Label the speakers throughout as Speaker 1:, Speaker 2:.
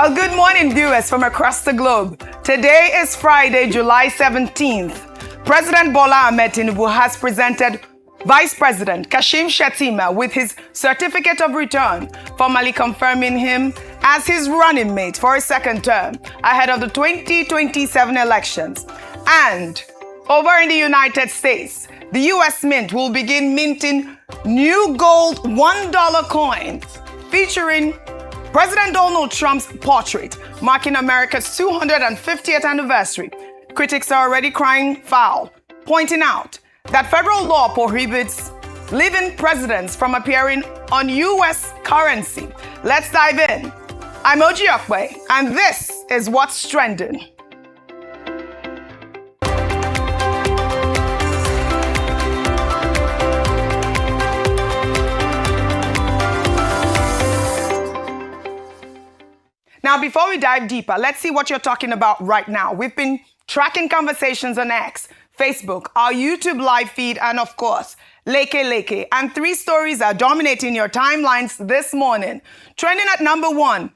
Speaker 1: Well, good morning, viewers from across the globe. Today is Friday, July 17th. President Bola Ahmed Tinubu has presented Vice President Kashim Shettima with his certificate of return, formally confirming him as his running mate for a second term ahead of the 2027 elections. And over in the United States, the U.S. Mint will begin minting new gold $1 coins featuring President Donald Trump's portrait, marking America's 250th anniversary. Critics are already crying foul, pointing out that federal law prohibits living presidents from appearing on U.S. currency. Let's dive in. I'm OjyOkpe, and this is What's Trending. Now, before we dive deeper, let's see what you're talking about right now. We've been tracking conversations on X, Facebook, our YouTube live feed, and of course, Leke. And three stories are dominating your timelines this morning. Trending at number one,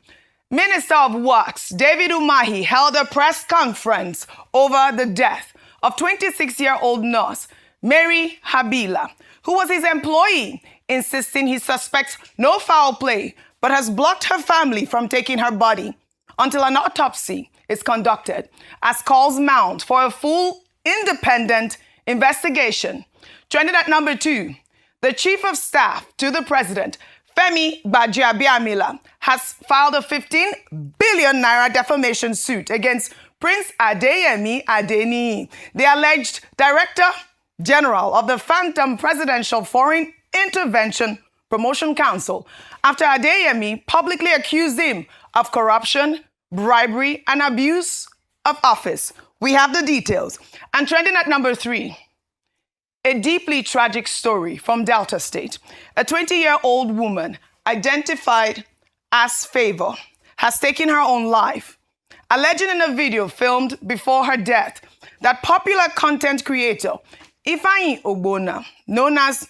Speaker 1: Minister of Works David Umahi held a press conference over the death of 26-year-old nurse Mary Habila, who was his employee, insisting he suspects no foul play, but has blocked her family from taking her body until an autopsy is conducted, as calls mount for a full independent investigation. Trending at number two, the Chief of Staff to the President, Femi Gbajabiamila, has filed a 15 billion naira defamation suit against Prince Adeniyi Adeyemi, the alleged Director General of the Phantom Presidential Foreign Intervention Promotion Council, after Adeyemi publicly accused him of corruption, bribery, and abuse of office. We have the details. And trending at number three, a deeply tragic story from Delta State. A 20-year-old woman identified as Favour has taken her own life, alleging in a video filmed before her death that popular content creator Ifeanyi Ogbonna, known as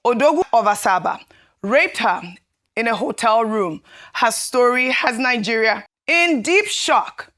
Speaker 1: Odogwu of Asaba, raped her in a hotel room. Her story has Nigeria in deep shock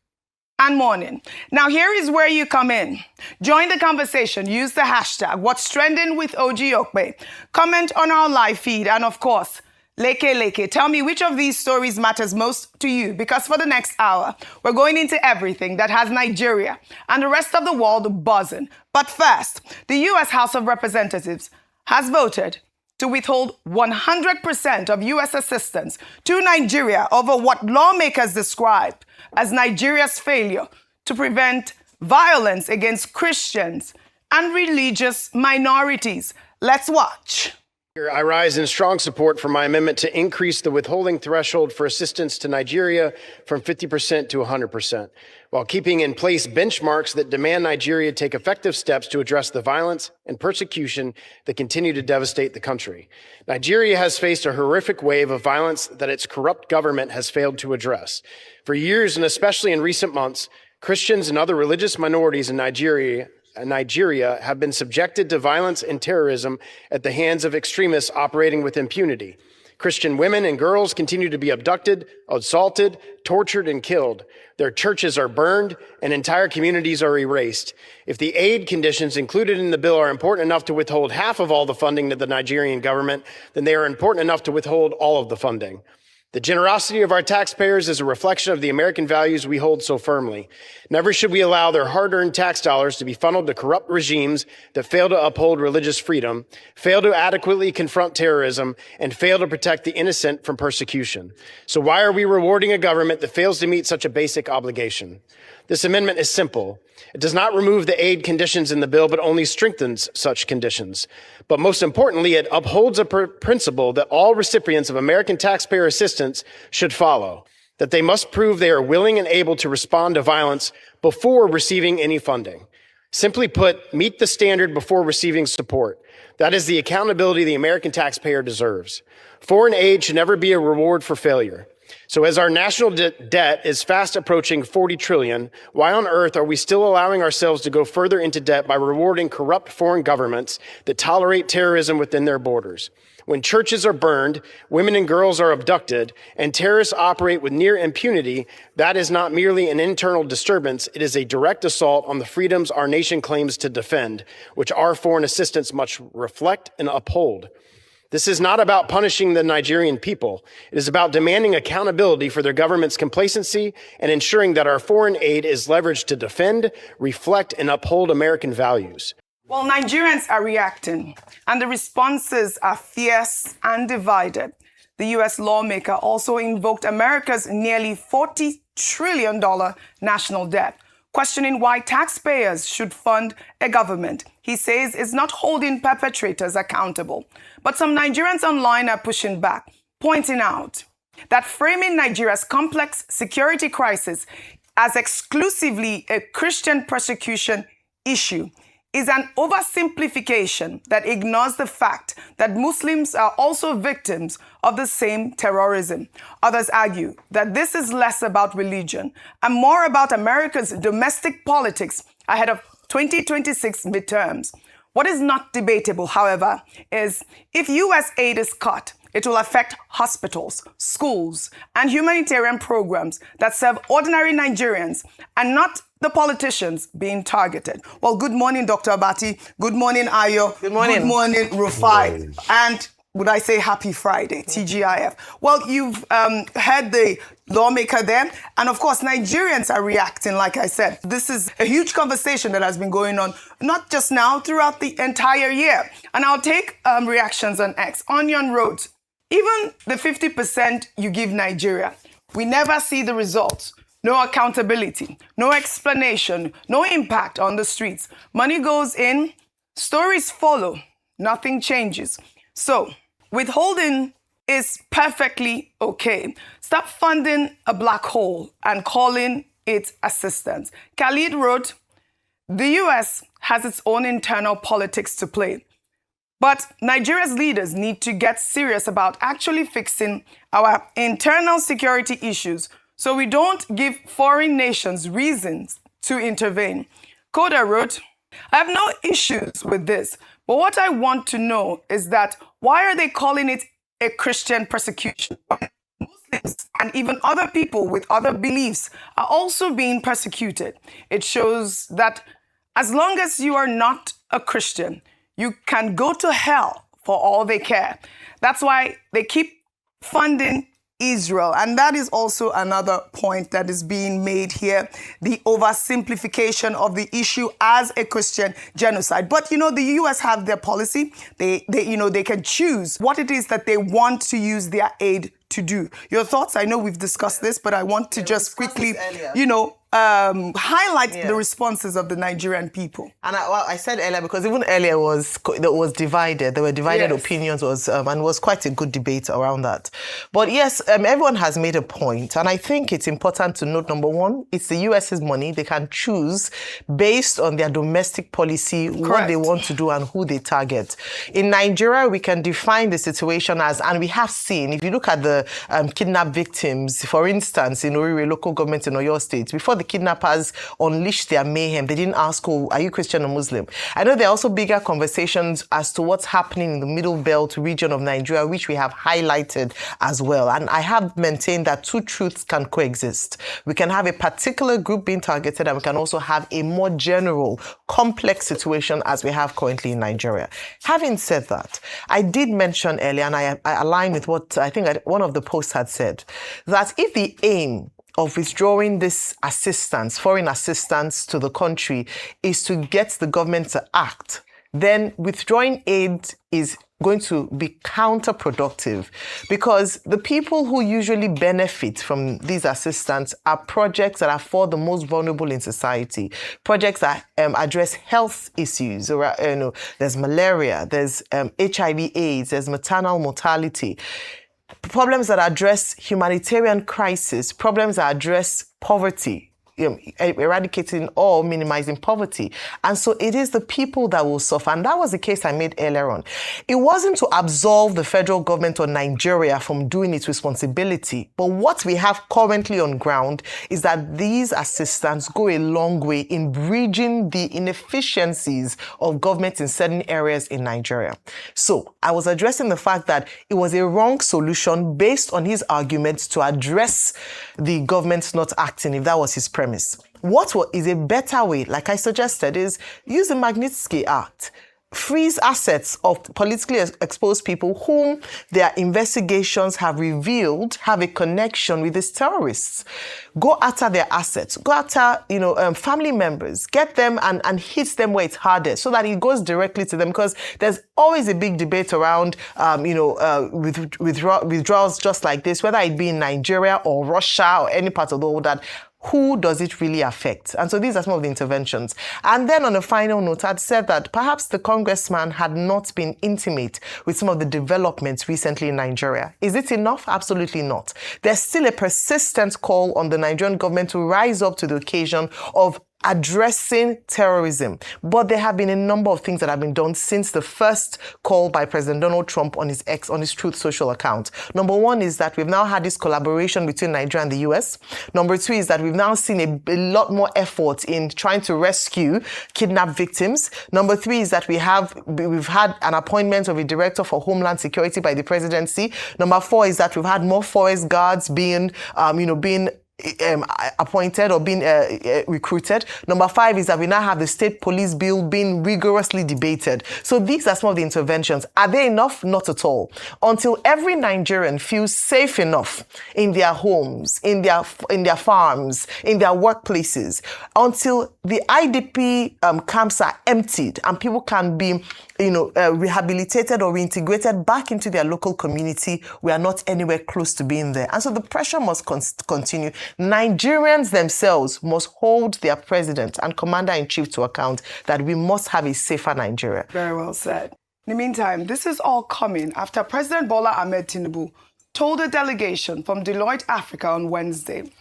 Speaker 1: and mourning. Now, here is where you come in. Join the conversation. Use the hashtag What's Trending with OjyOkpe. Comment on our live feed. And of course, Leke. Tell me which of these stories matters most to you, because for the next hour, we're going into everything that has Nigeria and the rest of the world buzzing. But first, the U.S. House of Representatives has voted to withhold 100% of U.S. assistance to Nigeria over what lawmakers describe as Nigeria's failure to prevent violence against Christians and religious minorities. Let's watch.
Speaker 2: I rise in strong support for my amendment to increase the withholding threshold for assistance to Nigeria from 50% to 100%, while keeping in place benchmarks that demand Nigeria take effective steps to address the violence and persecution that continue to devastate the country. Nigeria has faced a horrific wave of violence that its corrupt government has failed to address. For years, and especially in recent months, Christians and other religious minorities in Nigeria have been subjected to violence and terrorism at the hands of extremists operating with impunity. Christian women and girls continue to be abducted, assaulted, tortured, and killed. Their churches are burned, and entire communities are erased. If the aid conditions included in the bill are important enough to withhold half of all the funding to the Nigerian government, then they are important enough to withhold all of the funding. The generosity of our taxpayers is a reflection of the American values we hold so firmly. Never should we allow their hard-earned tax dollars to be funneled to corrupt regimes that fail to uphold religious freedom, fail to adequately confront terrorism, and fail to protect the innocent from persecution. So why are we rewarding a government that fails to meet such a basic obligation? This amendment is simple. It does not remove the aid conditions in the bill, but only strengthens such conditions. But most importantly, it upholds a principle that all recipients of American taxpayer assistance should follow, that they must prove they are willing and able to respond to violence before receiving any funding. Simply put, meet the standard before receiving support. That is the accountability the American taxpayer deserves. Foreign aid should never be a reward for failure. So as our national debt is fast approaching 40 trillion, why on earth are we still allowing ourselves to go further into debt by rewarding corrupt foreign governments that tolerate terrorism within their borders? When churches are burned, women and girls are abducted, and terrorists operate with near impunity, that is not merely an internal disturbance, it is a direct assault on the freedoms our nation claims to defend, which our foreign assistance must reflect and uphold. This is not about punishing the Nigerian people. It is about demanding accountability for their government's complacency and ensuring that our foreign aid is leveraged to defend, reflect, and uphold American values.
Speaker 1: Well, Nigerians are reacting, and the responses are fierce and divided. The U.S. lawmaker also invoked America's nearly $40 trillion national debt, questioning why taxpayers should fund a government he says is not holding perpetrators accountable. But some Nigerians online are pushing back, pointing out that framing Nigeria's complex security crisis as exclusively a Christian persecution issue is an oversimplification that ignores the fact that Muslims are also victims of the same terrorism. Others argue that this is less about religion and more about America's domestic politics ahead of 2026 midterms. What is not debatable, however, is if U.S. aid is cut, it will affect hospitals, schools, and humanitarian programs that serve ordinary Nigerians and not the politicians being targeted. Well, good morning, Dr. Abati. Good morning, Ayo.
Speaker 3: Good morning.
Speaker 1: Good morning, Rufai. And would I say happy Friday, TGIF. Well, you've heard the lawmaker there. And of course, Nigerians are reacting, like I said. This is a huge conversation that has been going on, not just now, throughout the entire year. And I'll take reactions on X. Onion wrote, even the 50% you give Nigeria, we never see the results. No accountability, no explanation, no impact on the streets. Money goes in, stories follow, nothing changes. So, withholding is perfectly okay. Stop funding a black hole and calling it assistance. Khalid wrote, the US has its own internal politics to play. But Nigeria's leaders need to get serious about actually fixing our internal security issues so we don't give foreign nations reasons to intervene. Koda wrote, I have no issues with this, but what I want to know is that why are they calling it a Christian persecution? Muslims and even other people with other beliefs are also being persecuted. It shows that as long as you are not a Christian, you can go to hell for all they care. That's why they keep funding Israel. And that is also another point that is being made here, the oversimplification of the issue as a Christian genocide. But, you know, the U.S. have their policy. They can choose what it is that they want to use their aid to do. Your thoughts? I know we've discussed this, but I want to just quickly, highlight the responses of the Nigerian people.
Speaker 3: And I said earlier, because even earlier was divided. There were divided opinions, and was quite a good debate around that. But yes, everyone has made a point, and I think it's important to note, number one, it's the US's money. They can choose based on their domestic policy what they want to do and who they target. In Nigeria, we can define the situation as, and we have seen, if you look at the kidnapped victims, for instance, in Orire local government in Oyo State, before the kidnappers unleashed their mayhem, they didn't ask, oh, are you Christian or Muslim? I know there are also bigger conversations as to what's happening in the Middle Belt region of Nigeria, which we have highlighted as well. And I have maintained that two truths can coexist. We can have a particular group being targeted, and we can also have a more general, complex situation as we have currently in Nigeria. Having said that, I did mention earlier, and I align with what I think one of the posts had said, that if the aim of withdrawing this assistance, foreign assistance to the country, is to get the government to act, then withdrawing aid is going to be counterproductive, because the people who usually benefit from these assistance are projects that are for the most vulnerable in society, projects that address health issues. There's malaria, there's HIV/AIDS, there's maternal mortality, problems that address humanitarian crisis, problems that address poverty, eradicating or minimizing poverty. And so it is the people that will suffer. And that was the case I made earlier on. It wasn't to absolve the federal government or Nigeria from doing its responsibility. But what we have currently on ground is that these assistants go a long way in bridging the inefficiencies of government in certain areas in Nigeria. So I was addressing the fact that it was a wrong solution based on his arguments to address the government not acting, if that was his premise. What is a better way, like I suggested, is use the Magnitsky Act. Freeze assets of politically exposed people whom their investigations have revealed have a connection with these terrorists. Go after their assets. Go after, family members. Get them and hit them where it's hardest so that it goes directly to them, because there's always a big debate around, withdrawals just like this, whether it be in Nigeria or Russia or any part of the world, that who does it really affect? And so these are some of the interventions. And then on a final note, I'd said that perhaps the congressman had not been intimate with some of the developments recently in Nigeria. Is it enough? Absolutely not. There's still a persistent call on the Nigerian government to rise up to the occasion of addressing terrorism. But there have been a number of things that have been done since the first call by President Donald Trump on his Truth Social account. Number one is that we've now had this collaboration between Nigeria and the US. Number two is that we've now seen a lot more effort in trying to rescue kidnapped victims. Number three is that we've had an appointment of a director for Homeland Security by the presidency. Number four is that we've had more forest guards being appointed or being recruited. Number five is that we now have the state police bill being rigorously debated. So these are some of the interventions. Are they enough? Not at all. Until every Nigerian feels safe enough in their homes, in their farms, in their workplaces, until the IDP camps are emptied and people can be rehabilitated or reintegrated back into their local community, we are not anywhere close to being there. And so the pressure must continue. Nigerians themselves must hold their president and commander-in-chief to account that we must have a safer Nigeria.
Speaker 1: Very well said. In the meantime, this is all coming after President Bola Ahmed Tinubu told a delegation from Deloitte Africa on Wednesday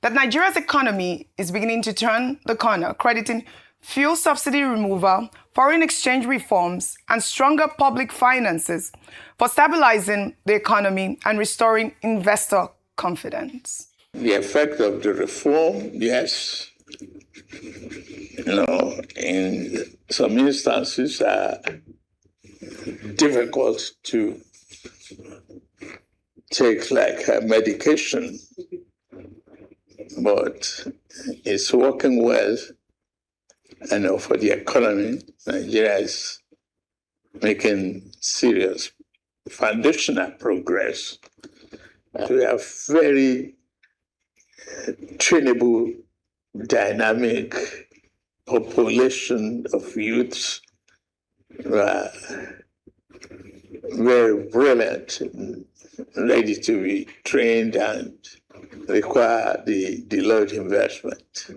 Speaker 1: that Nigeria's economy is beginning to turn the corner, crediting fuel subsidy removal, foreign exchange reforms, and stronger public finances for stabilizing the economy and restoring investor confidence.
Speaker 4: The effect of the reform, yes, in some instances are difficult to take, like medication, but it's working well. And for the economy, Nigeria is making serious foundational progress. We have very trainable, dynamic population of youths who are very brilliant, ready to be trained and require the Deloitte investment.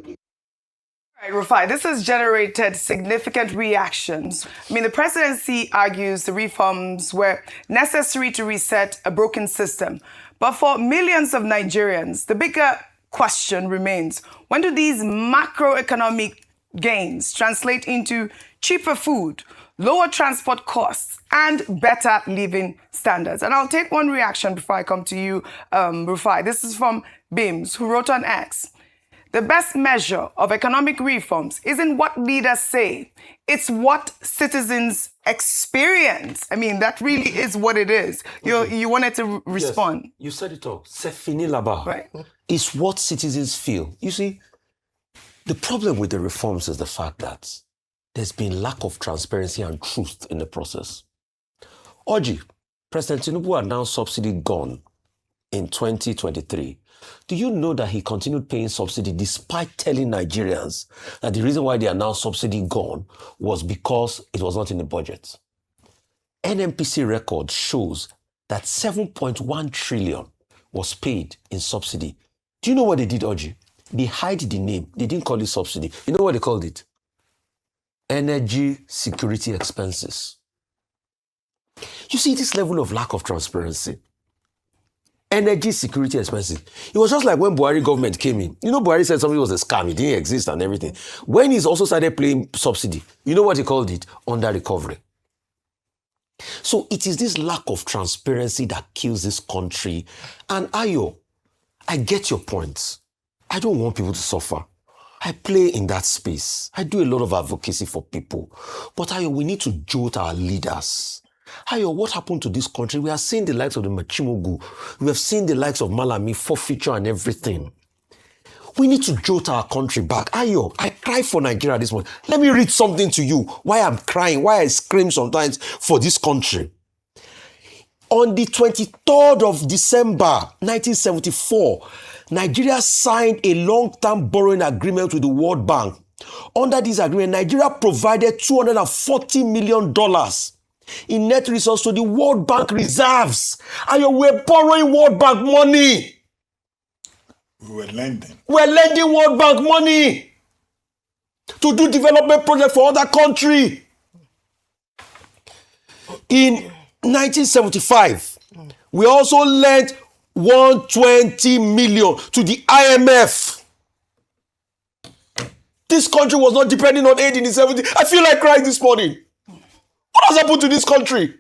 Speaker 1: Right, Rufai, this has generated significant reactions. The presidency argues the reforms were necessary to reset a broken system. But for millions of Nigerians, the bigger question remains, when do these macroeconomic gains translate into cheaper food, lower transport costs, and better living standards? And I'll take one reaction before I come to you, Rufai. This is from Bims, who wrote on X. The best measure of economic reforms isn't what leaders say, it's what citizens experience. That really is what it is. You wanted to respond.
Speaker 5: Yes, you said it all. C'est fini là-bas.
Speaker 1: Right.
Speaker 5: It's what citizens feel. You see, the problem with the reforms is the fact that there's been lack of transparency and truth in the process. Oji, President Tinubu announced subsidy gone in 2023. Do you know that he continued paying subsidy despite telling Nigerians that the reason why they announced subsidy gone was because it was not in the budget? NMPC record shows that 7.1 trillion was paid in subsidy. Do you know what they did, Oji? They hide the name. They didn't call it subsidy. You know what they called it? Energy security expenses. You see this level of lack of transparency. energy security expenses. It was just like when Buhari government came in. You know, Buhari said something was a scam. It didn't exist and everything. When he's also started playing subsidy, you know what he called it? Under recovery. So it is this lack of transparency that kills this country. And Ayo, I get your points. I don't want people to suffer. I play in that space. I do a lot of advocacy for people. But Ayo, we need to jolt our leaders. Ayo, what happened to this country? We are seeing the likes of the Machimogu. We have seen the likes of Malami, forfeiture and everything. We need to jolt our country back. Ayo, I cry for Nigeria this morning. Let me read something to you. Why I'm crying, why I scream sometimes for this country. On the 23rd of December, 1974, Nigeria signed a long-term borrowing agreement with the World Bank. Under this agreement, Nigeria provided $240 million in net resources to the World Bank reserves. And we're borrowing World Bank money.
Speaker 6: We were lending.
Speaker 5: We're lending World Bank money to do development projects for other countries. In 1975, we also lent 120 million to the IMF. This country was not depending on aid in the 70s. I feel like crying this morning. What has happened to this country?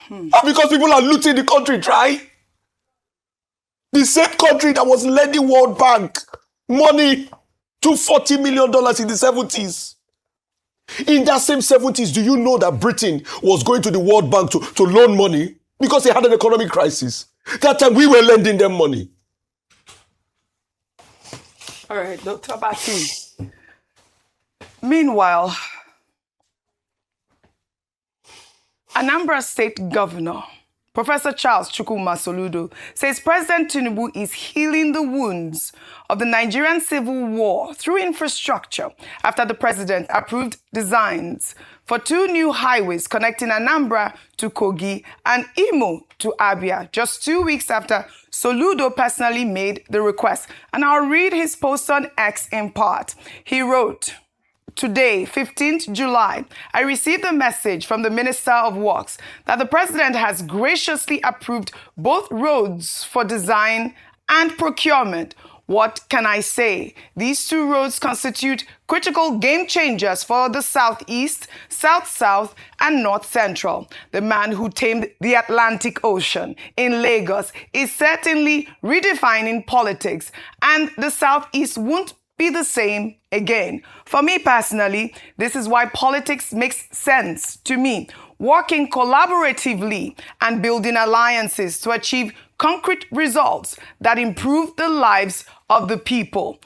Speaker 5: And because people are looting the country dry. The same country that was lending World Bank money to $40 million in the 70s. In that same 70s, do you know that Britain was going to the World Bank to loan money because they had an economic crisis? That time we were lending them money.
Speaker 1: All right, Dr. Bati. Meanwhile, Anambra State Governor Professor Charles Soludo says President Tinubu is healing the wounds of the Nigerian civil war through infrastructure after the president approved designs for 2 new highways connecting Anambra to Kogi and Imo to Abia, just 2 weeks after Soludo personally made the request. And I'll read his post on X in part. He wrote, "Today, 15th July, I received a message from the Minister of Works that the President has graciously approved both roads for design and procurement. What can I say? These 2 roads constitute critical game changers for the Southeast, South-South, and North Central. The man who tamed the Atlantic Ocean in Lagos is certainly redefining politics, and the Southeast won't be the same again. For me personally, this is why politics makes sense to me. Working collaboratively and building alliances to achieve concrete results that improve the lives of the people.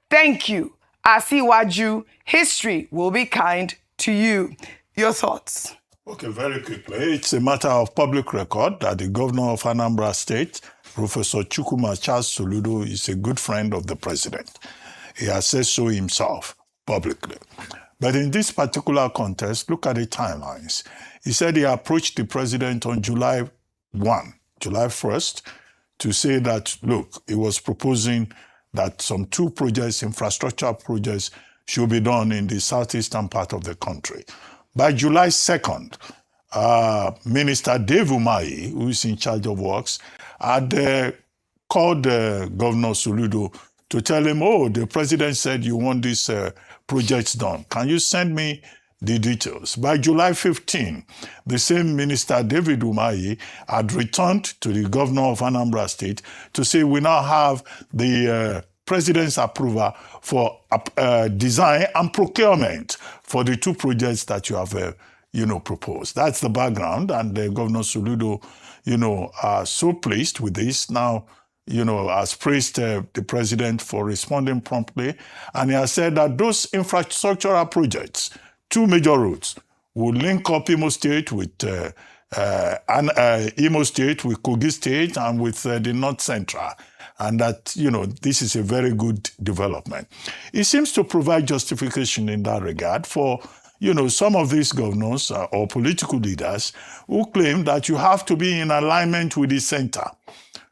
Speaker 1: Thank you. Asiwaju, history will be kind to you." Your thoughts?
Speaker 6: Okay, very quickly. It's a matter of public record that the governor of Anambra State, Professor Charles Soludo, is a good friend of the president. He has said so himself publicly. But in this particular context, look at the timelines. He said he approached the president on July 1st, to say that, look, he was proposing that some 2 projects, infrastructure projects, should be done in the southeastern part of the country. By July 2nd, Minister Dave Umahi, who is in charge of works, had called Governor Soludo to tell him, oh, the president said you want these projects done. Can you send me the details? By July 15, the same minister, David Umahi, had returned to the governor of Anambra State to say we now have the president's approval for design and procurement for the 2 projects that you have proposed. That's the background, and Governor Soludo, are so pleased with this. Now, has praised the president for responding promptly, and he has said that those infrastructural projects, 2 major roads, will link up Imo State with Imo State with Kogi State and with the North Central, and that this is a very good development. It seems to provide justification in that regard for some of these governors or political leaders who claim that you have to be in alignment with the center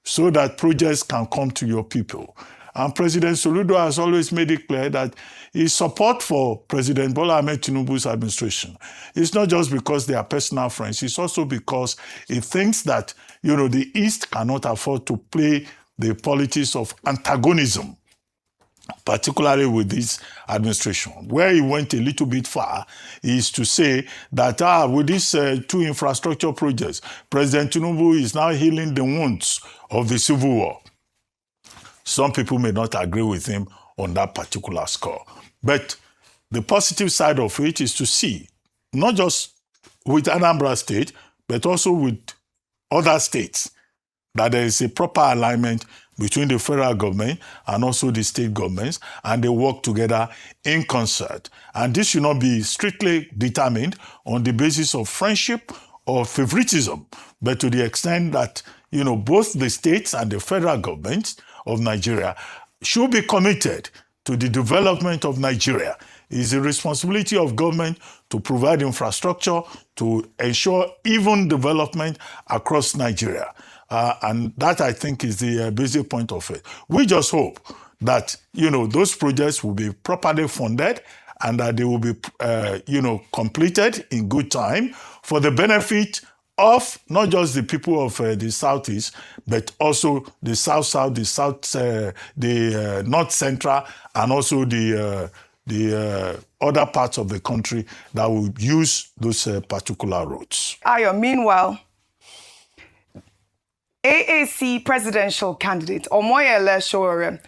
Speaker 6: so that projects can come to your people. And President Soludo has always made it clear that his support for President Bola Ahmed Tinubu's administration is not just because they are personal friends, it's also because he thinks that, the East cannot afford to play the politics of antagonism, particularly with this administration. Where he went a little bit far is to say that with these two infrastructure projects, President Tinubu is now healing the wounds of the civil war. Some people may not agree with him on that particular score. But the positive side of it is to see, not just with Anambra State, but also with other states, that there is a proper alignment between the federal government and also the state governments, and they work together in concert. And this should not be strictly determined on the basis of friendship or favoritism, but to the extent that, both the states and the federal government of Nigeria should be committed to the development of Nigeria. It is the responsibility of government to provide infrastructure to ensure even development across Nigeria. And that, I think, is the basic point of it. We just hope that, those projects will be properly funded and that they will be, completed in good time for the benefit of not just the people of the Southeast, but also the South-South, the South, the North-Central, and also the other parts of the country that will use those particular roads.
Speaker 1: Ayo, meanwhile, AAC presidential candidate Omoyele Sowore,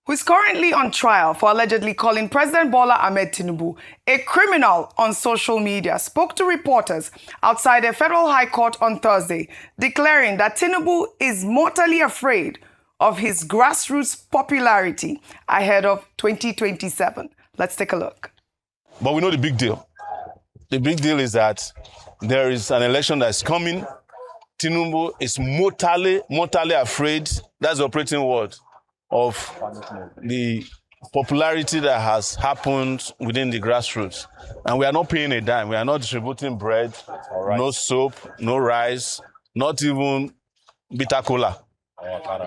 Speaker 1: who is currently on trial for allegedly calling President Bola Ahmed Tinubu a criminal on social media, spoke to reporters outside a federal high court on Thursday, declaring that Tinubu is mortally afraid of his grassroots popularity ahead of 2027. Let's take a look.
Speaker 7: But we know the big deal. The big deal is that there is an election that's coming. Tinubu is mortally afraid, that's the operating word, of the popularity that has happened within the grassroots. And we are not paying a dime. We are not distributing bread, no soap, no rice, not even bitter cola,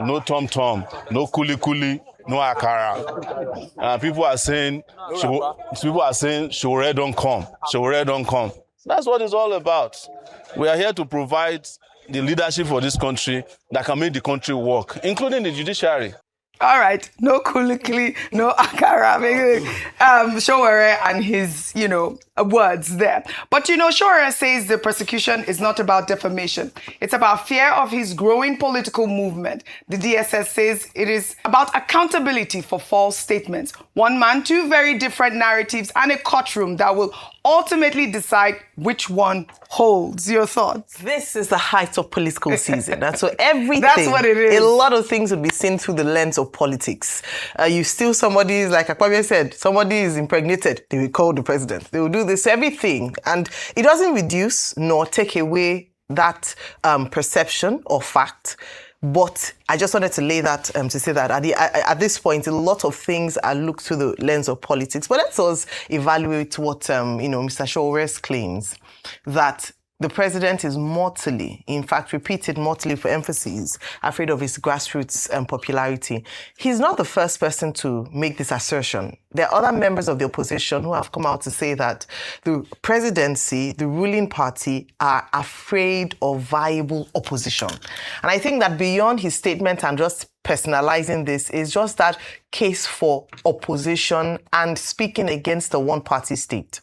Speaker 7: no tom-tom, no kuli-kuli, no akara. People are saying, Sowore don't come, Sowore don't come. That's what it's all about. We are here to provide the leadership for this country that can make the country work, including the judiciary.
Speaker 1: All right, no kulikli, no akara. Sowore and his, words there. But, Sowore says the prosecution is not about defamation. It's about fear of his growing political movement. The DSS says it is about accountability for false statements. One man, two very different narratives, and a courtroom that will ultimately decide which one holds. Your thoughts?
Speaker 3: This is the height of political season. And so everything,
Speaker 1: that's what it is.
Speaker 3: A lot of things will be seen through the lens of politics. You steal somebody's, like Akpabio said, somebody is impregnated, they will call the president. They will do this, everything. And it doesn't reduce nor take away that perception or fact. But I just wanted to lay that, to say that at this point, a lot of things are looked through the lens of politics. But let's also evaluate what, Mr. Showore's claims, that the president is mortally, in fact, repeated mortally for emphasis, afraid of his grassroots popularity. He's not the first person to make this assertion. There are other members of the opposition who have come out to say that the presidency, the ruling party, are afraid of viable opposition. And I think that beyond his statement and just personalizing this is just that case for opposition and speaking against the one-party state.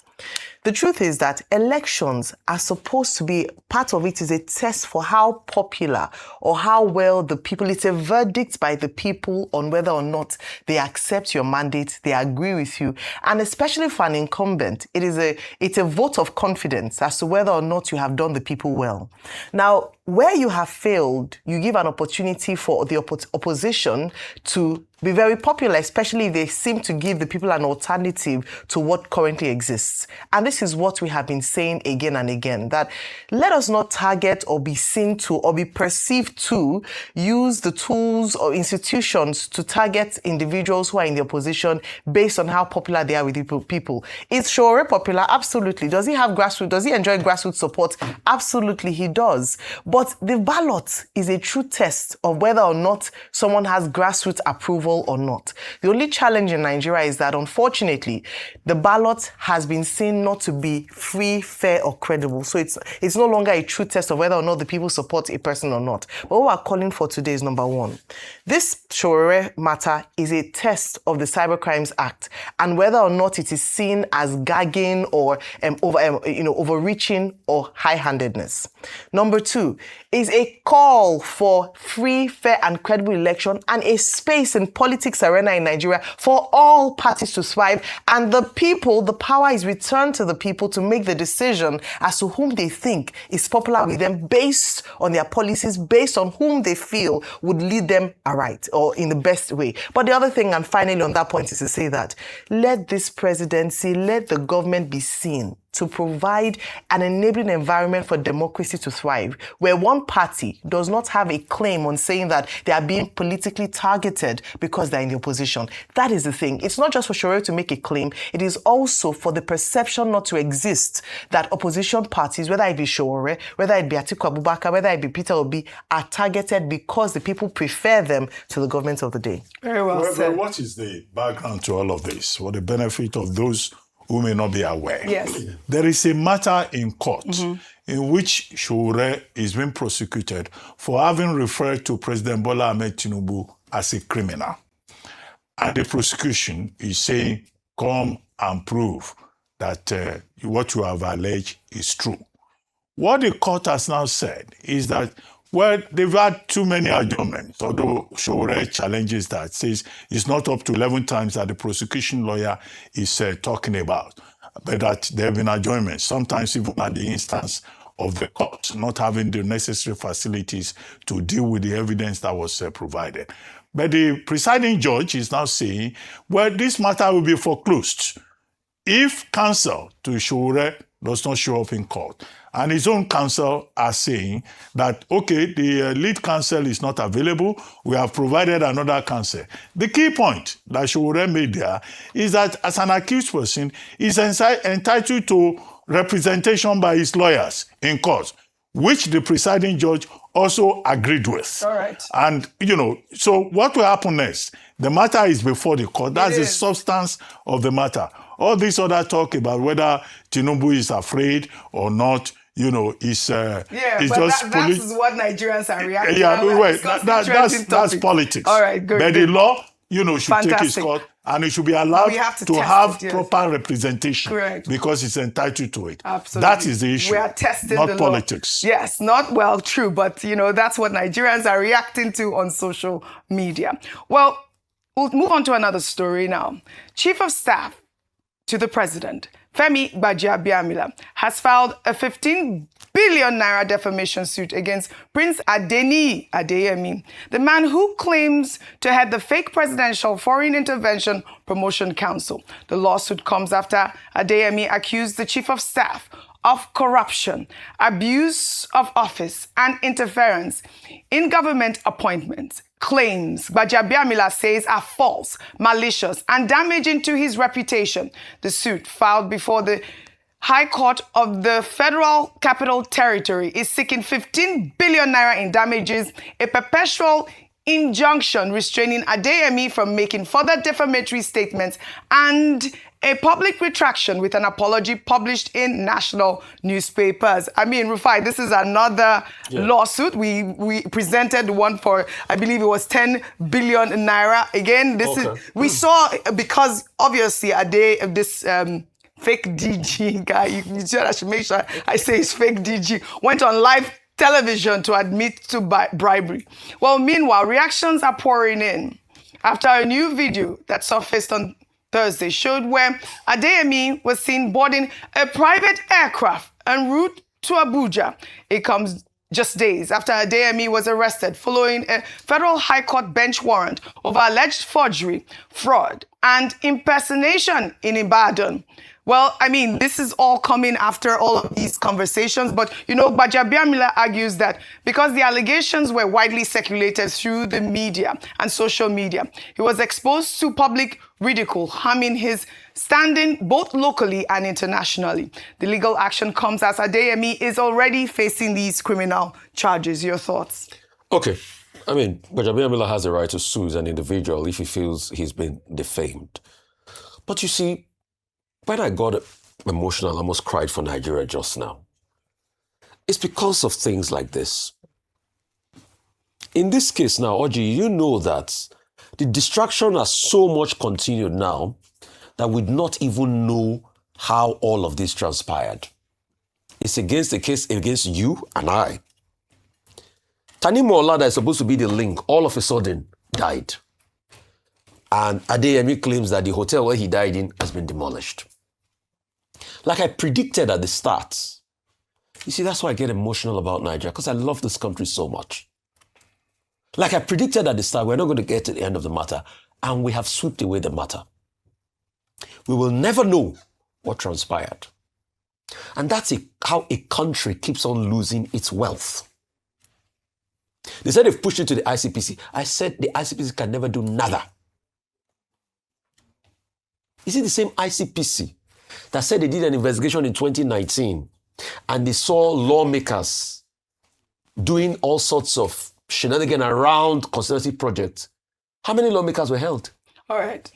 Speaker 3: The truth is that elections are supposed to be, part of it is a test for how popular or how well the people, it's a verdict by the people on whether or not they accept your mandate, they agree with you. And especially for an incumbent, it's a vote of confidence as to whether or not you have done the people well. Now, where you have failed, you give an opportunity for the opposition to be very popular, especially if they seem to give the people an alternative to what currently exists. And this this is what we have been saying again and again, that let us not target or be seen to or be perceived to use the tools or institutions to target individuals who are in the opposition based on how popular they are with people. Is Sowore popular? Absolutely. Does he have grassroots? Does he enjoy grassroots support? Absolutely, he does. But the ballot is a true test of whether or not someone has grassroots approval or not. The only challenge in Nigeria is that, unfortunately, the ballot has been seen not to be free, fair, or credible. So it's no longer a true test of whether or not the people support a person or not. But what we're calling for today is number one. This Sowore matter is a test of the Cybercrimes Act and whether or not it is seen as gagging or overreaching or high-handedness. Number two is a call for free, fair, and credible election and a space in politics arena in Nigeria for all parties to thrive, and the people, the power is returned to the people to make the decision as to whom they think is popular with them based on their policies, based on whom they feel would lead them aright or in the best way. But the other thing, and finally on that point, is to say that let this presidency, let the government be seen to provide an enabling environment for democracy to thrive, where one party does not have a claim on saying that they are being politically targeted because they're in the opposition. That is the thing. It's not just for Sowore to make a claim, it is also for the perception not to exist that opposition parties, whether it be Sowore, whether it be Atiku Abubakar, whether it be Peter Obi, are targeted because the people prefer them to the government of the day.
Speaker 1: Very well said.
Speaker 6: What is the background to all of this? For the benefit of those who may not be aware.
Speaker 1: Yes.
Speaker 6: There is a matter in court in which Sowore is being prosecuted for having referred to President Bola Ahmed Tinubu as a criminal. And the prosecution is saying, come and prove that what you have alleged is true. What the court has now said is that, well, they've had too many adjournments, although Sowore challenges that, says it's not up to 11 times that the prosecution lawyer is talking about, but that there have been adjournments, sometimes even at the instance of the court not having the necessary facilities to deal with the evidence that was provided. But the presiding judge is now saying, well, this matter will be foreclosed if counsel to Sowore does not show up in court. And his own counsel are saying that, okay, the lead counsel is not available. We have provided another counsel. The key point that Sowore made there is that as an accused person, he's entitled to representation by his lawyers in court, which the presiding judge also agreed with.
Speaker 1: All right.
Speaker 6: And, so what will happen next? The matter is before the court. That's the substance of the matter. All this other talk about whether Tinubu is afraid or not, is
Speaker 1: that's what Nigerians are reacting.
Speaker 6: That's politics.
Speaker 1: All right, good.
Speaker 6: But the law, should take its court, and it should be allowed to have proper representation.
Speaker 1: Correct.
Speaker 6: Because it's entitled to it.
Speaker 1: Absolutely.
Speaker 6: That is the issue.
Speaker 1: We are testing
Speaker 6: not
Speaker 1: the
Speaker 6: politics.
Speaker 1: Law. Yes, true, but that's what Nigerians are reacting to on social media. Well, we'll move on to another story now. Chief of Staff to the President, Femi Gbajabiamila, has filed a 15 billion naira defamation suit against Prince Adeniyi Adeyemi, the man who claims to head the fake Presidential Foreign Intervention Promotion Council. The lawsuit comes after Adeyemi accused the Chief of Staff of corruption, abuse of office, and interference in government appointments. Claims Gbajabiamila says are false, malicious, and damaging to his reputation. The suit, filed before the High Court of the Federal Capital Territory, is seeking 15 billion naira in damages, a perpetual injunction restraining Adeyemi from making further defamatory statements, and a public retraction with an apology published in national newspapers. I mean, Rufai, this is another lawsuit. We presented one for, I believe it was 10 billion naira. Again, we saw, because obviously this fake DG guy, you said I should make sure I say it's fake DG, went on live television to admit to bribery. Well, meanwhile, reactions are pouring in after a new video that surfaced on Thursday showed where Adeyemi was seen boarding a private aircraft en route to Abuja. It comes just days after Adeyemi was arrested following a federal high court bench warrant over alleged forgery, fraud, and impersonation in Ibadan. Well, I mean, this is all coming after all of these conversations. But, Gbajabiamila argues that because the allegations were widely circulated through the media and social media, he was exposed to public ridicule, harming his standing both locally and internationally. The legal action comes as Adeyemi is already facing these criminal charges. Your thoughts?
Speaker 5: Okay. I mean, Gbajabiamila has a right to sue as an individual if he feels he's been defamed. But you see, when I got emotional, I almost cried for Nigeria just now. It's because of things like this. In this case now, Oji, you know that the distraction has so much continued now that we not even know how all of this transpired. It's against the case against you and I. Tanimo Ola, that is supposed to be the link, all of a sudden died. And Adeyemi claims that the hotel where he died in has been demolished. Like I predicted at the start. You see, that's why I get emotional about Nigeria, because I love this country so much. Like I predicted at the start, we're not going to get to the end of the matter, and we have swept away the matter. We will never know what transpired. And that's how a country keeps on losing its wealth. They said they've pushed it to the ICPC. I said the ICPC can never do nada. Is it the same ICPC that said they did an investigation in 2019 and they saw lawmakers doing all sorts of shenanigans around constituency projects? How many lawmakers were held?
Speaker 1: All right.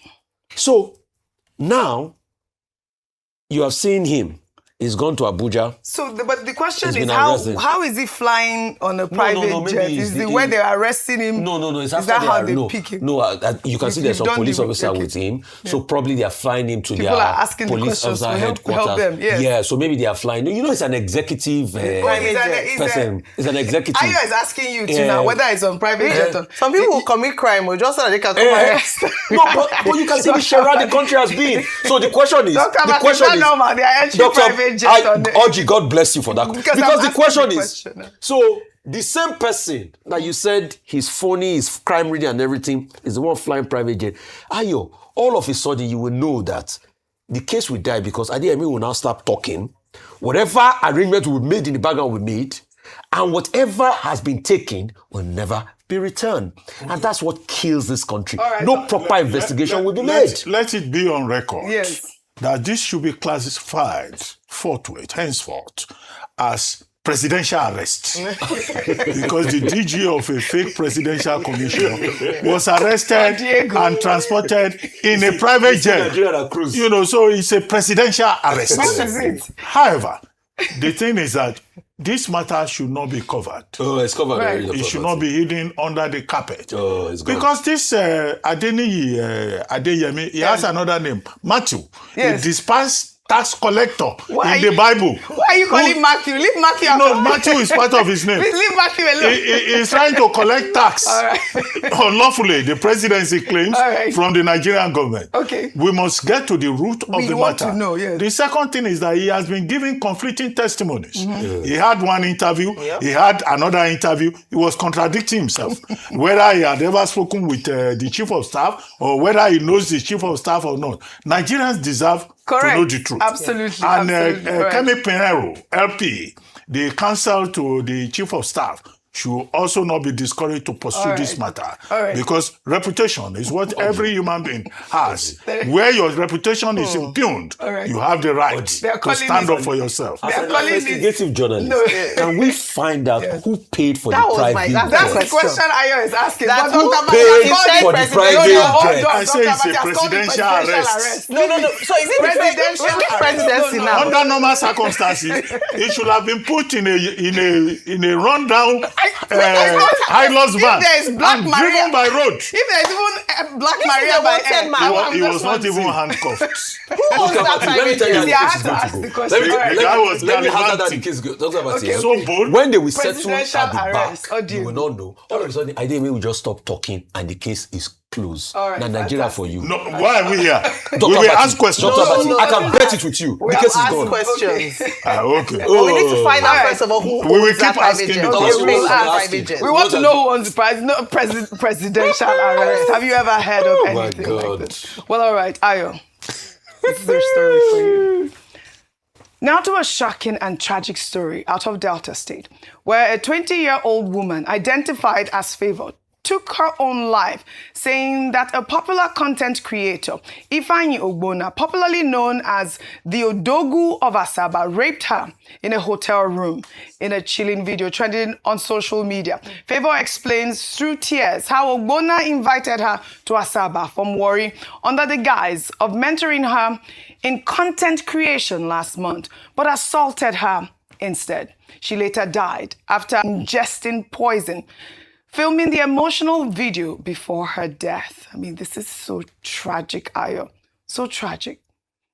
Speaker 5: So now you have seen him. He's gone to Abuja.
Speaker 1: So, but the question
Speaker 5: He's
Speaker 1: is,
Speaker 5: been arrested.
Speaker 1: how is he flying on a private
Speaker 5: maybe
Speaker 1: jet? Is the way they're arresting him?
Speaker 5: No. It's
Speaker 1: Is
Speaker 5: after
Speaker 1: that how
Speaker 5: they
Speaker 1: they pick him?
Speaker 5: No, you can see there's
Speaker 1: You've
Speaker 5: some
Speaker 1: done
Speaker 5: police
Speaker 1: the-
Speaker 5: officer
Speaker 1: okay.
Speaker 5: with him. So probably they are flying him to
Speaker 1: People
Speaker 5: their
Speaker 1: are asking the
Speaker 5: police
Speaker 1: questions
Speaker 5: officer
Speaker 1: to help
Speaker 5: headquarters.
Speaker 1: them, yes.
Speaker 5: Yeah, so maybe they are flying. You know, it's an executive person. It's an executive.
Speaker 1: Ayo is asking you to
Speaker 5: Yeah.
Speaker 1: now whether it's on private jet or...
Speaker 3: Some people will commit crime just so that they can come arrest.
Speaker 5: No, but you can see the charade the country has been. So the question is,
Speaker 1: Dr.
Speaker 5: the question is,
Speaker 1: normal. They are entering private jet on the...
Speaker 5: Oji, God bless you for that.
Speaker 1: Because
Speaker 5: Because
Speaker 1: I'm
Speaker 5: the question
Speaker 1: asking the
Speaker 5: is,
Speaker 1: question.
Speaker 5: so the same person that you said he's phony, he's crime ready and everything, is the one flying private jet. Ayo, all of a sudden you will know that the case will die because Adeyemi will now start talking. Whatever arrangement we made in the background we made, and whatever has been taken will never be returned. And that's what kills this country.
Speaker 1: right,
Speaker 5: No proper investigation will be made.
Speaker 6: Let it be on record
Speaker 1: Yes.
Speaker 6: that this should be classified forthwith, henceforth, as presidential arrest. Because the DG of a fake presidential commission was arrested and transported in a private jet. You know, so it's a presidential arrest.
Speaker 1: What is it?
Speaker 6: However, the thing is that this matter should not be covered.
Speaker 5: Oh, it's covered
Speaker 1: Right.
Speaker 5: already.
Speaker 6: It should not be hidden under the carpet.
Speaker 5: Oh, it's gone.
Speaker 6: Because this Adeniyi Adeyemi, he has another name, Matthew,
Speaker 1: Yes.
Speaker 6: a despised tax collector
Speaker 1: Why-
Speaker 6: in the Bible.
Speaker 1: Why are you calling Matthew? Leave Matthew out.
Speaker 6: No, Matthew is part of his name.
Speaker 1: Please leave Matthew alone.
Speaker 6: He is trying to collect tax
Speaker 1: All right.
Speaker 6: unlawfully, the presidency claims,
Speaker 1: All right.
Speaker 6: from the Nigerian government.
Speaker 1: Okay.
Speaker 6: We must get to the root of
Speaker 1: We
Speaker 6: the
Speaker 1: want
Speaker 6: matter.
Speaker 1: to know, yes.
Speaker 6: The second thing is that he has been giving conflicting testimonies. He had one interview, he had another interview, he was contradicting himself. Whether he had ever spoken with the chief of staff or whether he knows the chief of staff or not. Nigerians deserve
Speaker 1: Correct.
Speaker 6: to know the truth.
Speaker 1: Absolutely.
Speaker 6: And
Speaker 1: absolutely. Correct.
Speaker 6: Kemi Pinheiro, LP, the counsel to the chief of staff, should also not be discouraged to pursue
Speaker 1: All
Speaker 6: this
Speaker 1: right.
Speaker 6: matter.
Speaker 1: All right.
Speaker 6: Because reputation is what every human being has. Where your reputation is impugned,
Speaker 1: All right.
Speaker 6: you have the right
Speaker 1: They are
Speaker 6: to
Speaker 1: calling
Speaker 6: stand
Speaker 1: it-
Speaker 6: up for yourself.
Speaker 1: They
Speaker 5: As
Speaker 1: are
Speaker 5: an
Speaker 1: calling it-
Speaker 5: investigative journalist,
Speaker 1: No.
Speaker 5: can we find out who paid for
Speaker 3: That
Speaker 5: the
Speaker 3: was
Speaker 5: private
Speaker 3: my-
Speaker 5: jet?
Speaker 1: That's the
Speaker 3: Question.
Speaker 1: question Ayo is asking.
Speaker 3: That's
Speaker 1: But
Speaker 3: who
Speaker 1: Dr.
Speaker 5: paid
Speaker 1: Mati has called
Speaker 5: for
Speaker 1: it-
Speaker 5: the private
Speaker 1: No, hold
Speaker 5: jet?
Speaker 1: on.
Speaker 6: I say
Speaker 1: Dr.
Speaker 6: it's a
Speaker 1: Mati has called it
Speaker 6: presidential arrest.
Speaker 3: No. So is it
Speaker 1: Presidential
Speaker 3: which
Speaker 1: arrest.
Speaker 3: presidency
Speaker 1: No, no.
Speaker 3: now?
Speaker 6: Under normal circumstances, it should have been put in a rundown high-loss van
Speaker 1: If there is Black
Speaker 6: and
Speaker 1: Maria-
Speaker 6: driven by road.
Speaker 1: If there's even Black
Speaker 3: This is
Speaker 1: Maria
Speaker 3: a
Speaker 1: by
Speaker 3: wanted
Speaker 1: air,
Speaker 3: man.
Speaker 6: He was not
Speaker 1: just
Speaker 6: even
Speaker 1: want to
Speaker 6: handcuffed.
Speaker 3: Who owns that
Speaker 5: Let me
Speaker 3: private
Speaker 5: tell you how
Speaker 3: jet?
Speaker 1: Yeah, I
Speaker 5: the
Speaker 1: had
Speaker 5: case
Speaker 1: to
Speaker 5: is
Speaker 1: ask
Speaker 5: going
Speaker 1: the
Speaker 5: to go.
Speaker 1: question.
Speaker 5: Let
Speaker 1: All right.
Speaker 6: That was
Speaker 5: me hazard
Speaker 6: Galivanti.
Speaker 5: that the case goes. Dr. Mati,
Speaker 1: Okay,
Speaker 6: So bold.
Speaker 5: when they will settle
Speaker 1: Presidential
Speaker 5: at the
Speaker 1: arrest.
Speaker 5: back,
Speaker 1: Oh,
Speaker 5: you will not know. All of a sudden, Adeyemi will just stop talking and the case is closed.
Speaker 1: All right,
Speaker 5: Now, Nigeria
Speaker 1: fantastic.
Speaker 5: for you.
Speaker 6: No, why are we here?
Speaker 5: Dr.
Speaker 6: We will
Speaker 5: Bati,
Speaker 6: ask questions.
Speaker 5: Dr. Bati,
Speaker 3: No,
Speaker 5: I can bet it with you. The case is
Speaker 3: Ask
Speaker 5: gone.
Speaker 3: questions.
Speaker 6: Okay.
Speaker 3: But we need to find out first of all who
Speaker 6: We will
Speaker 3: owns that
Speaker 6: keep
Speaker 3: private
Speaker 6: asking
Speaker 3: jet.
Speaker 6: the
Speaker 3: Who
Speaker 6: questions.
Speaker 3: owns that
Speaker 5: We'll ask
Speaker 3: private
Speaker 5: you.
Speaker 3: jet?
Speaker 1: We want to know who owns the presidential arrest. Have you ever heard of
Speaker 5: my
Speaker 1: anything
Speaker 5: God.
Speaker 1: like this? Well, all right, Ayo. This is their story for you. Now to a shocking and tragic story out of Delta State, where a 20-year-old woman identified as Favour took her own life, saying that a popular content creator, Ifeanyi Ogbonna, popularly known as the Odogu of Asaba, raped her in a hotel room in a chilling video trending on social media. Favour explains through tears how Ogbonna invited her to Asaba from Warri under the guise of mentoring her in content creation last month, but assaulted her instead. She later died after ingesting poison, filming the emotional video before her death. I mean, this is so tragic, Ayo. So tragic.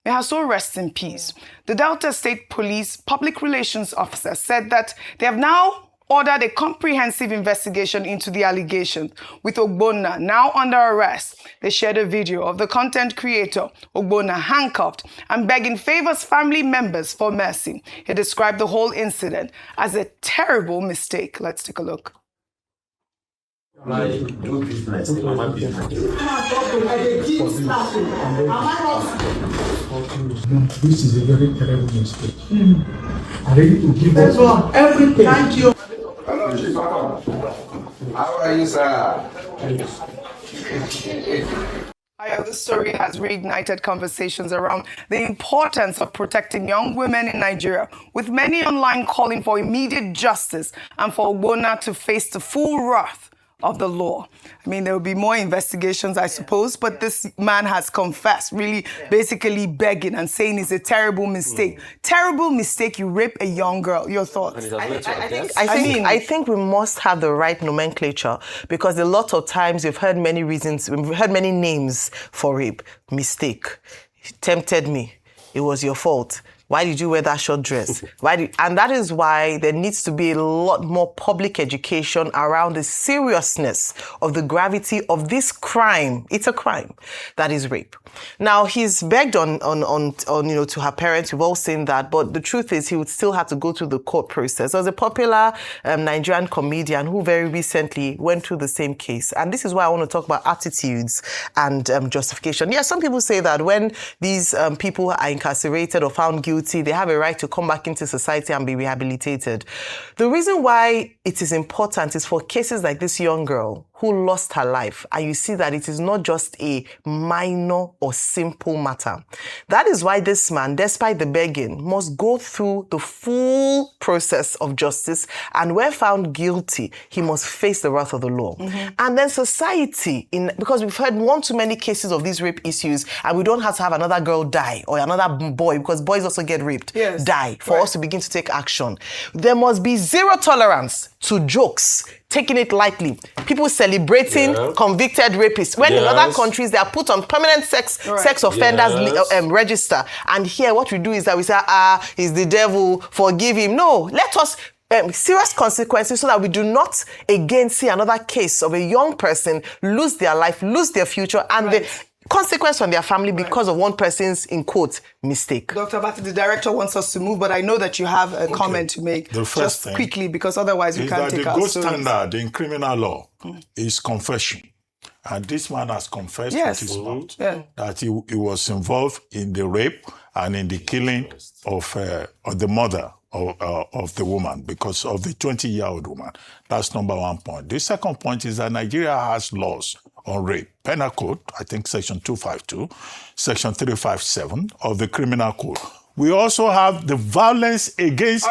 Speaker 1: May her soul rest in peace. The Delta State Police Public Relations Officer said that they have now ordered a comprehensive investigation into the allegations, with Ogbonna now under arrest. They shared a video of the content creator, Ogbonna, handcuffed and begging Favour's family members for mercy. He described the whole incident as a terrible mistake. Let's take a look.
Speaker 8: Do business, my business.
Speaker 9: This is a very terrible mistake. I'm ready to give us everything. Thank you.
Speaker 8: How are you, sir?
Speaker 1: This story has reignited conversations around the importance of protecting young women in Nigeria, with many online calling for immediate justice and for Ogbonna to face the full wrath of the law. I mean, there will be more investigations, I suppose, but this man has confessed, really basically begging and saying it's a terrible mistake. Terrible mistake, you rape a young girl. Your thoughts?
Speaker 3: I think we must have the right nomenclature, because a lot of times we've heard many reasons, we've heard many names for rape. Mistake. Tempted me. It was your fault. Why did you wear that short dress? And that is why there needs to be a lot more public education around the seriousness of the gravity of this crime. It's a crime. That is rape. Now, he's begged on to her parents. We've all seen that. But the truth is, he would still have to go through the court process. There was a popular Nigerian comedian who very recently went through the same case. And this is why I want to talk about attitudes and justification. Yeah, some people say that when these people are incarcerated or found guilty, they have a right to come back into society and be rehabilitated. The reason why it is important is for cases like this young girl who lost her life, and you see that it is not just a minor or simple matter. That is why this man, despite the begging, must go through the full process of justice, and where found guilty, he must face the wrath of the law. And then society, because we've heard one too many cases of these rape issues, and we don't have to have another girl die or another boy, because boys also get raped, die, for us to begin to take action. There must be zero tolerance to jokes, taking it lightly. People celebrating convicted rapists. When in other countries, they are put on permanent sex offenders register. And here, what we do is that we say, he's the devil, forgive him. No, let us serious consequences so that we do not again see another case of a young person lose their life, lose their future, and the consequence on their family because of one person's, in quote, mistake.
Speaker 1: Dr. Bati, the director wants us to move, but I know that you have a comment to make.
Speaker 6: The first thing
Speaker 1: quickly, because otherwise we can't take our
Speaker 6: the gold standard in criminal law is confession. And this man has confessed with his mouth that he was involved in the rape and in the killing of the mother of the woman, because of the 20-year-old woman. That's number one point. The second point is that Nigeria has laws on rape. Penal Code, I think Section 252, Section 357 of the Criminal Code. We also have the Violence Against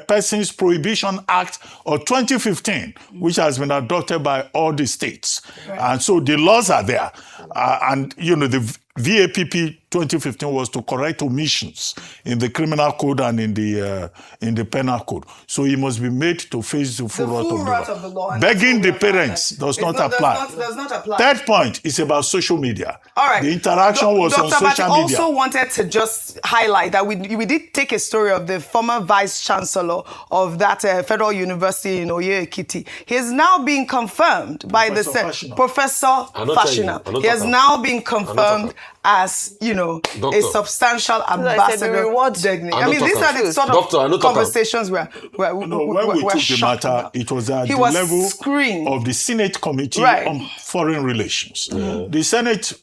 Speaker 6: Persons Prohibition Act of 2015, which has been adopted by all the states. And so the laws are there. And, the VAPP 2015 was to correct omissions in the criminal code and in the penal code. So he must be made to face the full wrath of the law. Begging the parents does not apply.
Speaker 1: Does not apply.
Speaker 6: Third point is about social media.
Speaker 1: All right.
Speaker 6: The interaction was on social media.
Speaker 1: Dr. Bati also wanted to just highlight that we did take a story of the former vice chancellor of that federal university in OjyOkpe. He is now being confirmed by Professor Fashina. He has now been confirmed as, you know,
Speaker 5: Doctor.
Speaker 1: a substantial
Speaker 3: I said
Speaker 1: ambassador.
Speaker 3: the rewards.
Speaker 1: Dignity.
Speaker 5: I
Speaker 1: I mean,
Speaker 5: don't
Speaker 1: these
Speaker 5: talk
Speaker 1: are the sort
Speaker 5: Doctor, I
Speaker 1: of
Speaker 5: don't talk
Speaker 1: conversations where
Speaker 6: No, when we took the
Speaker 1: shocked
Speaker 6: matter,
Speaker 1: about.
Speaker 6: it was at
Speaker 1: He
Speaker 6: the
Speaker 1: was
Speaker 6: level
Speaker 1: screamed.
Speaker 6: of the Senate Committee
Speaker 1: Right.
Speaker 6: on Foreign Relations. The Senate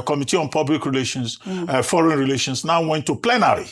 Speaker 6: Committee on Public Relations, Foreign Relations now went to plenary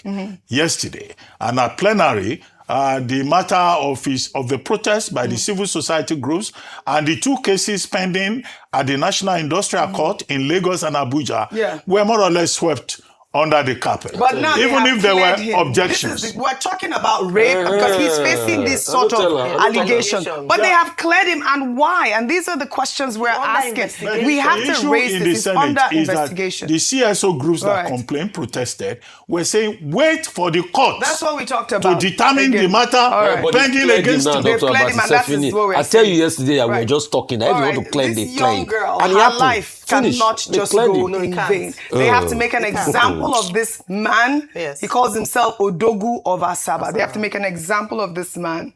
Speaker 6: yesterday. And at plenary, the matter of the protest by the civil society groups and the two cases pending at the National Industrial Court in Lagos and Abuja were more or less swept under the carpet.
Speaker 1: But now
Speaker 6: even if there were
Speaker 1: him.
Speaker 6: objections.
Speaker 1: We're talking about rape because he's facing this sort of allegation. But they have cleared him, and why? And these are the questions we're asking. We have to raise this. It's under investigation.
Speaker 6: The CSO groups that complained, protested, were saying, wait for the court.
Speaker 1: That's what we talked about.
Speaker 6: To determine the matter pending against him.
Speaker 1: They've cleared him, and that is what we're
Speaker 5: I tell you yesterday, we were just talking. I want to claim
Speaker 1: this
Speaker 5: they claim.
Speaker 1: young girl,
Speaker 5: And
Speaker 1: her life cannot just go in
Speaker 3: can't.
Speaker 1: vain. They have to make an example of this man.
Speaker 3: Yes.
Speaker 1: He calls himself Odogu of Asaba. They have to make an example of this man.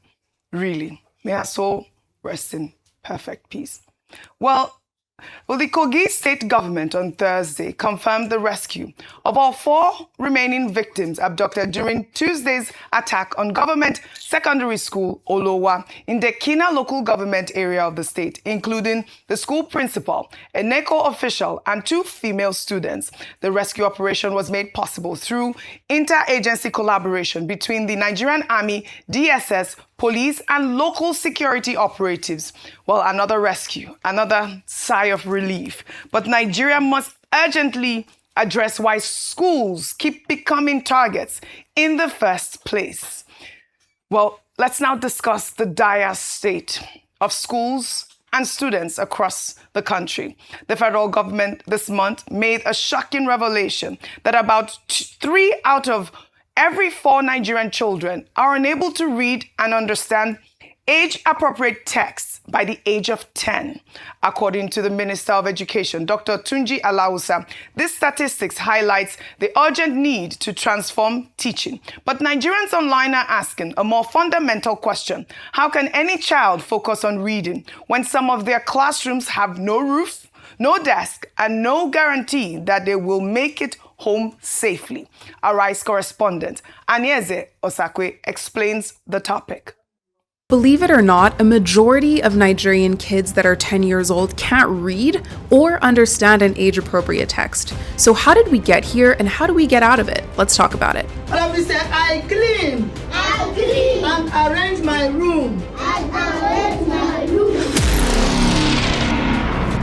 Speaker 1: Really. May our soul rest in perfect peace. Well, the Kogi state government on Thursday confirmed the rescue of all 4 remaining victims abducted during Tuesday's attack on government secondary school Olowa in the Kina local government area of the state, including the school principal, a NECO official, and 2 female students. The rescue operation was made possible through interagency collaboration between the Nigerian Army, DSS, police, and local security operatives. Well, another rescue, another sigh of relief. But Nigeria must urgently address why schools keep becoming targets in the first place. Well, let's now discuss the dire state of schools and students across the country. The federal government this month made a shocking revelation that about 3 out of every 4 Nigerian children are unable to read and understand age-appropriate texts by the age of 10. According to the Minister of Education, Dr. Tunji Alausa, this statistics highlights the urgent need to transform teaching. But Nigerians online are asking a more fundamental question. How can any child focus on reading when some of their classrooms have no roof, no desk, and no guarantee that they will make it home safely? Our Rice correspondent, Anyeze Osakwe, explains the topic.
Speaker 10: Believe it or not, a majority of Nigerian kids that are 10 years old can't read or understand an age-appropriate text. So how did we get here and how do we get out of it? Let's talk about it.
Speaker 11: I clean. And arrange my room.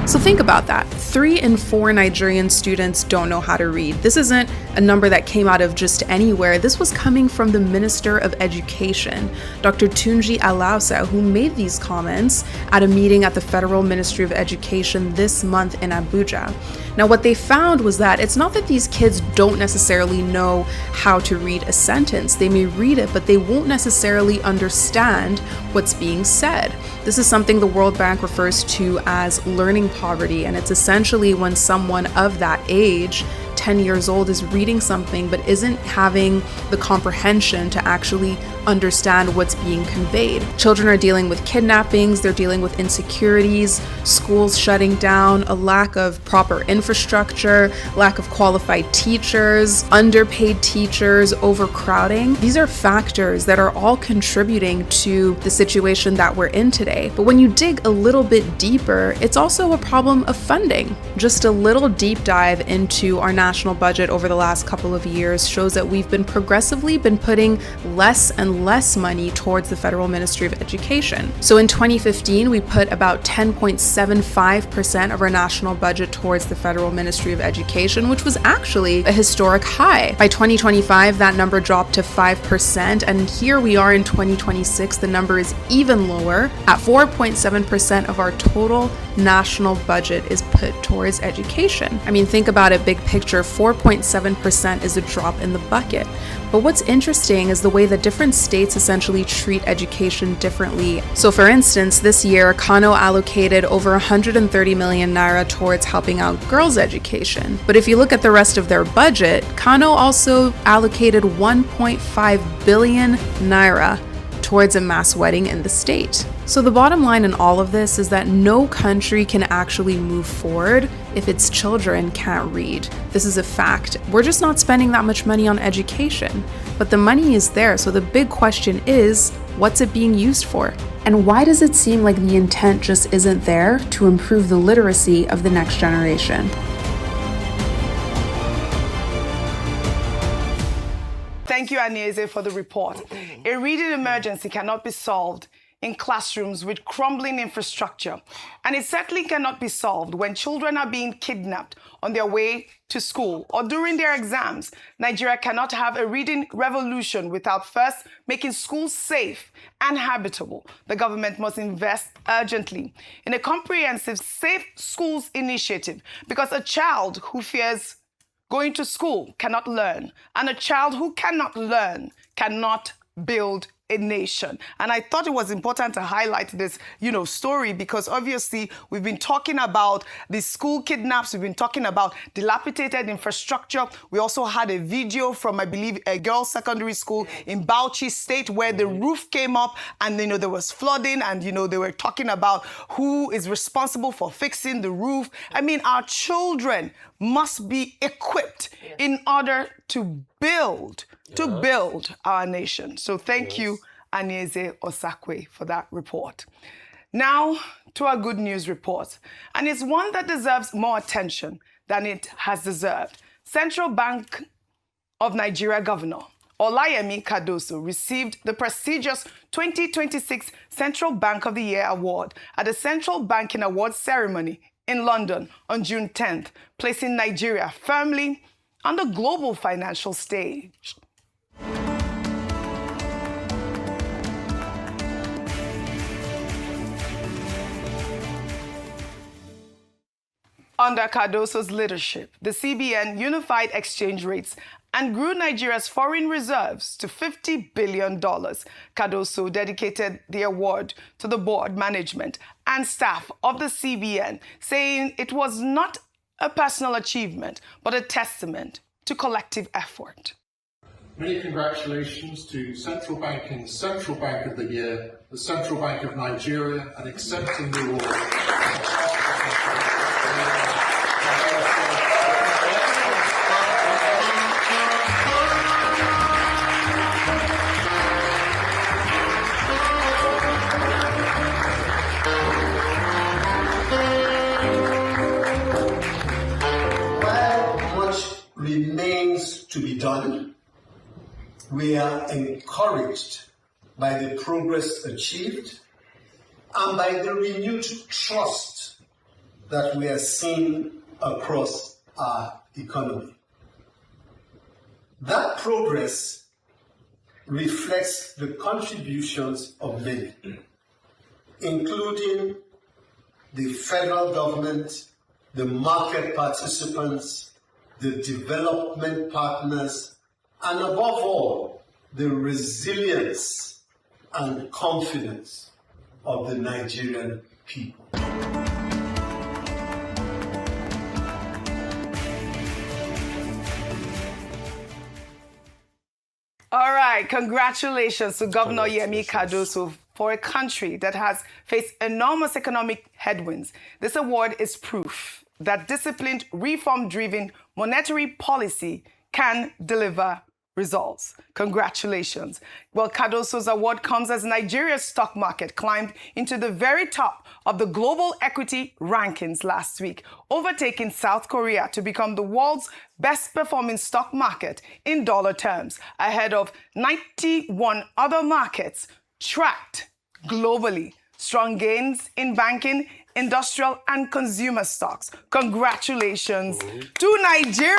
Speaker 10: So think about that. 3 in 4 Nigerian students don't know how to read. This isn't a number that came out of just anywhere. This was coming from the Minister of Education, Dr. Tunji Alausa, who made these comments at a meeting at the Federal Ministry of Education this month in Abuja. Now, what they found was that it's not that these kids don't necessarily know how to read a sentence. They may read it, but they won't necessarily understand what's being said. This is something the World Bank refers to as learning poverty, and it's essentially when someone of that age, 10 years old, is reading something but isn't having the comprehension to actually understand what's being conveyed. Children are dealing with kidnappings, they're dealing with insecurities, schools shutting down, a lack of proper infrastructure, lack of qualified teachers, underpaid teachers, overcrowding. These are factors that are all contributing to the situation that we're in today. But when you dig a little bit deeper, it's also a problem of funding. Just a little deep dive into our national budget over the last couple of years shows that we've been progressively putting less and less money towards the Federal Ministry of Education. So in 2015, we put about 10.75% of our national budget towards the Federal Ministry of Education, which was actually a historic high. By 2025, that number dropped to 5%, and here we are in 2026, the number is even lower. At 4.7% of our total national budget is put towards education. I mean, think about it big picture, 4.7% is a drop in the bucket. But what's interesting is the way that different states essentially treat education differently. So for instance, this year, Kano allocated over 130 million naira towards helping out girls' education. But if you look at the rest of their budget, Kano also allocated 1.5 billion naira towards a mass wedding in the state. So the bottom line in all of this is that no country can actually move forward if its children can't read. This is a fact. We're just not spending that much money on education, but the money is there. So the big question is, what's it being used for? And why does it seem like the intent just isn't there to improve the literacy of the next generation?
Speaker 1: Thank you, Anieze, for the report. A reading emergency cannot be solved in classrooms with crumbling infrastructure. And it certainly cannot be solved when children are being kidnapped on their way to school or during their exams. Nigeria cannot have a reading revolution without first making schools safe and habitable. The government must invest urgently in a comprehensive Safe Schools initiative, because a child who fears going to school cannot learn, and a child who cannot learn cannot build a nation. And I thought it was important to highlight this, story, because obviously we've been talking about the school kidnaps, we've been talking about dilapidated infrastructure. We also had a video from, I believe, a girls' secondary school in Bauchi State where the roof came up and, there was flooding, and, they were talking about who is responsible for fixing the roof. I mean, our children must be equipped in order to build our nation. So thank you, Anieze Osakwe, for that report. Now to our good news report, and it's one that deserves more attention than it has deserved. Central Bank of Nigeria Governor Olayemi Cardoso received the prestigious 2026 Central Bank of the Year award at the Central Banking Awards ceremony in London on June 10th, placing Nigeria firmly on the global financial stage. Under Cardoso's leadership, the CBN unified exchange rates and grew Nigeria's foreign reserves to $50 billion. Cardoso dedicated the award to the board, management, and staff of the CBN, saying it was not a personal achievement, but a testament to collective effort.
Speaker 9: Many congratulations to Central Banking's Central Bank of the Year, the Central Bank of Nigeria, and accepting the award.
Speaker 12: Remains to be done. We are encouraged by the progress achieved and by the renewed trust that we are seeing across our economy. That progress reflects the contributions of many, including the federal government, the market participants, the development partners, and above all, the resilience and confidence of the Nigerian people.
Speaker 1: All right, congratulations to Governor Yemi Cardoso. For a country that has faced enormous economic headwinds, this award is proof that disciplined, reform-driven monetary policy can deliver results. Congratulations. Well, Cardoso's award comes as Nigeria's stock market climbed into the very top of the global equity rankings last week, overtaking South Korea to become the world's best-performing stock market in dollar terms, ahead of 91 other markets tracked globally. Strong gains in banking, industrial, and consumer stocks. Congratulations to Nigeria.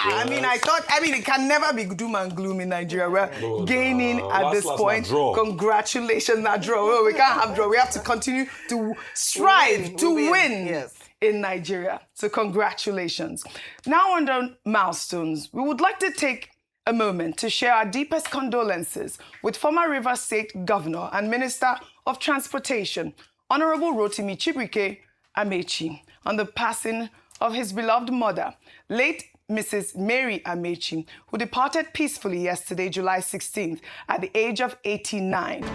Speaker 1: Yes. It can never be doom and gloom in Nigeria. We're gaining at this point. Congratulations, not draw. Well, we can't have draw. We have to continue to strive to win in Nigeria. So congratulations. Now under milestones, we would like to take a moment to share our deepest condolences with former Rivers State Governor and Minister of Transportation, Honorable Rotimi Chibrike Amechi, on the passing of his beloved mother, late Mrs. Mary Amechi, who departed peacefully yesterday, July 16th, at the age of 89.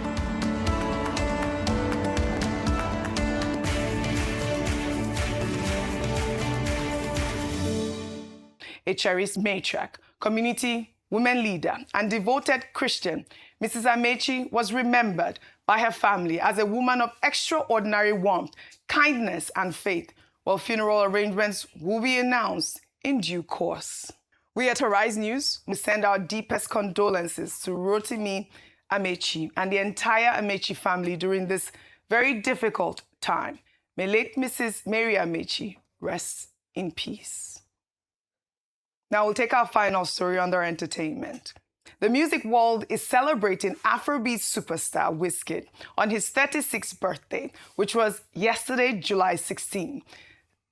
Speaker 1: a cherished matriarch, community women leader, and devoted Christian, Mrs. Amechi was remembered by her family as a woman of extraordinary warmth, kindness, and faith, while funeral arrangements will be announced in due course. We at Horizon News, we send our deepest condolences to Rotimi Amechi and the entire Amechi family during this very difficult time. May late Mrs. Mary Amechi rest in peace. Now we'll take our final story under entertainment. The music world is celebrating Afrobeat superstar Wizkid on his 36th birthday, which was yesterday, July 16.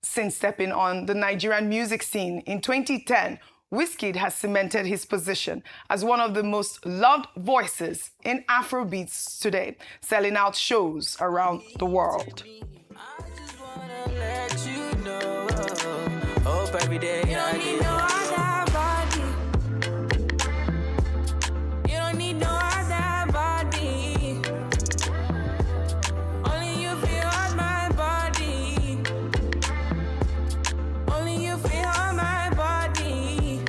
Speaker 1: Since stepping on the Nigerian music scene in 2010, Wizkid has cemented his position as one of the most loved voices in Afrobeats today, selling out shows around the world.
Speaker 13: Every day, you don't need no other body. You don't need no other body. Only you feel on my body. Only you feel on my body.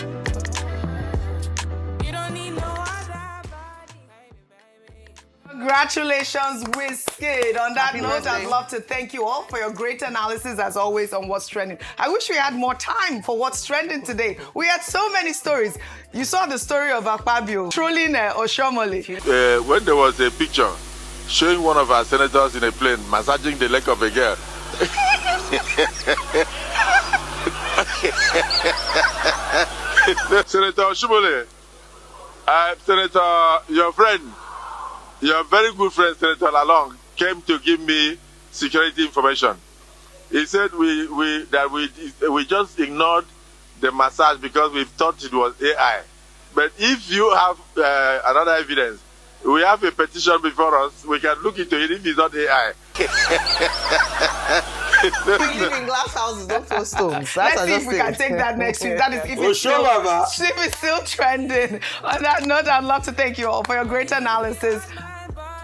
Speaker 13: You don't need no other body.
Speaker 1: Congratulations, Wizkid. On that note, I'd love to thank you all for your great analysis, as always, on What's Trending. I wish we had more time for What's Trending today. We had so many stories. You saw the story of Akpabio trolling Oshomole.
Speaker 14: When there was a picture showing one of our senators in a plane massaging the leg of a girl. Senator Oshomole, Senator, your friend, your very good friend, Senator Lalong, came to give me security information. He said we just ignored the massage because we thought it was AI. But if you have another evidence, we have a petition before us. We can look into it if it's not AI.
Speaker 3: We live in glass houses, don't throw stones.
Speaker 1: Let's see if we can take that next week. That is if it's still trending. On that note, I'd love to thank you all for your great analysis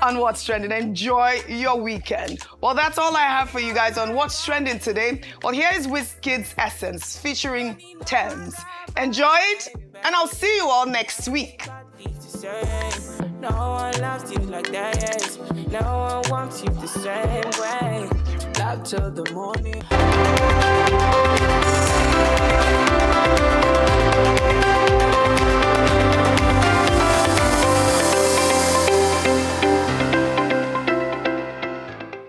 Speaker 1: on What's Trending. Enjoy your weekend. Well, that's all I have for you guys on What's Trending today. Well, here is Wizkid's Essence featuring Thames. Enjoy it, and I'll see you all next week.
Speaker 13: No one loves you like that, yes. No one wants you the same way. Love till the morning.